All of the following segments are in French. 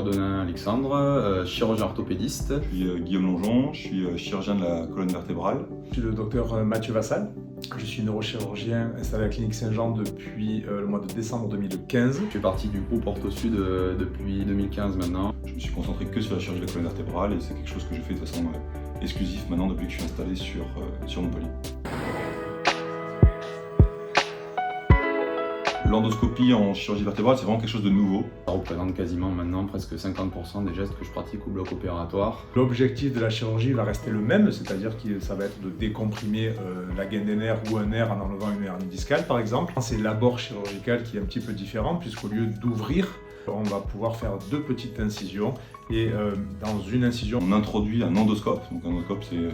Dordonin Alexandre, chirurgien orthopédiste. Je suis Guillaume Longeon, je suis chirurgien de la colonne vertébrale. Je suis le docteur Mathieu Vassal. Je suis neurochirurgien installé à la clinique Saint-Jean depuis le mois de décembre 2015. Je fais partie du groupe OrthoSud depuis 2015 maintenant. Je me suis concentré que sur la chirurgie de la colonne vertébrale et c'est quelque chose que je fais de façon exclusive maintenant depuis que je suis installé sur Montpellier. L'endoscopie en chirurgie vertébrale, c'est vraiment quelque chose de nouveau. Ça représente quasiment maintenant presque 50% des gestes que je pratique au bloc opératoire. L'objectif de la chirurgie va rester le même, c'est-à-dire que ça va être de décomprimer la gaine des nerfs ou un nerf en enlevant une hernie discale par exemple. C'est l'abord chirurgical qui est un petit peu différent puisqu'au lieu d'ouvrir, on va pouvoir faire 2 petites incisions et dans une incision, on introduit un endoscope. Donc un endoscope, c'est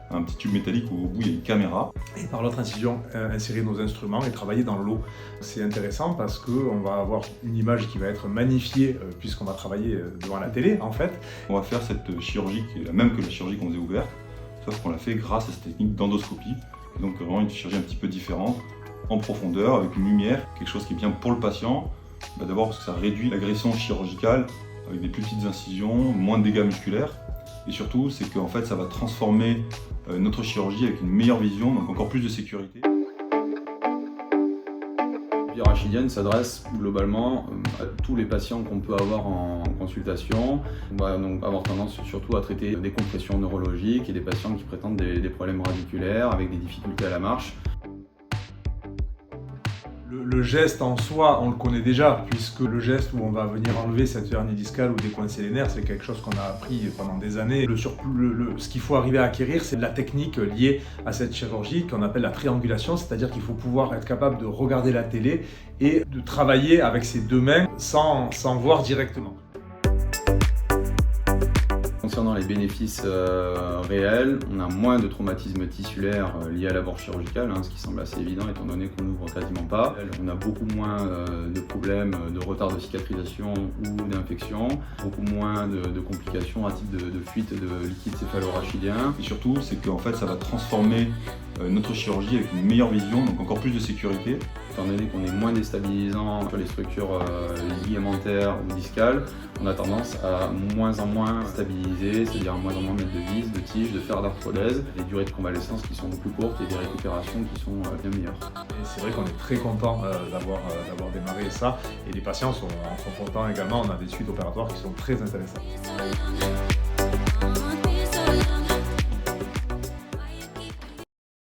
un petit tube métallique où au bout il y a une caméra. Et par l'autre incision, insérer nos instruments et travailler dans l'eau. C'est intéressant parce qu'on va avoir une image qui va être magnifiée puisqu'on va travailler devant la télé en fait. On va faire cette chirurgie qui est la même que la chirurgie qu'on faisait ouverte, sauf qu'on l'a fait grâce à cette technique d'endoscopie. Donc vraiment une chirurgie un petit peu différente, en profondeur, avec une lumière, quelque chose qui est bien pour le patient. D'abord parce que ça réduit l'agression chirurgicale avec des plus petites incisions, moins de dégâts musculaires. Et surtout, c'est qu'en fait, ça va transformer notre chirurgie avec une meilleure vision, donc encore plus de sécurité. La rachidienne s'adresse globalement à tous les patients qu'on peut avoir en consultation. On va donc avoir tendance surtout à traiter des compressions neurologiques et des patients qui présentent des problèmes radiculaires avec des difficultés à la marche. Le geste en soi, on le connaît déjà, puisque le geste où on va venir enlever cette hernie discale ou décoincer les nerfs, c'est quelque chose qu'on a appris pendant des années. Ce qu'il faut arriver à acquérir, c'est de la technique liée à cette chirurgie qu'on appelle la triangulation, c'est-à-dire qu'il faut pouvoir être capable de regarder la télé et de travailler avec ses 2 mains sans voir directement. Concernant les bénéfices réels, on a moins de traumatismes tissulaires liés à l'abord chirurgical, ce qui semble assez évident étant donné qu'on n'ouvre quasiment pas. On a beaucoup moins de problèmes de retard de cicatrisation ou d'infection, beaucoup moins de complications à type de fuite de liquide céphalorachidien. Et surtout, c'est qu'en fait, ça va transformer notre chirurgie avec une meilleure vision, donc encore plus de sécurité. Étant donné qu'on est moins déstabilisant sur les structures ligamentaires ou discales, on a tendance à moins en moins stabiliser, c'est-à-dire à moins en moins mettre de vis, de tiges, de fer d'arthrodèse, des durées de convalescence qui sont plus courtes et des récupérations qui sont bien meilleures. Et c'est vrai qu'on est très content d'avoir démarré ça et les patients en sont contents également, on a des suites opératoires qui sont très intéressantes.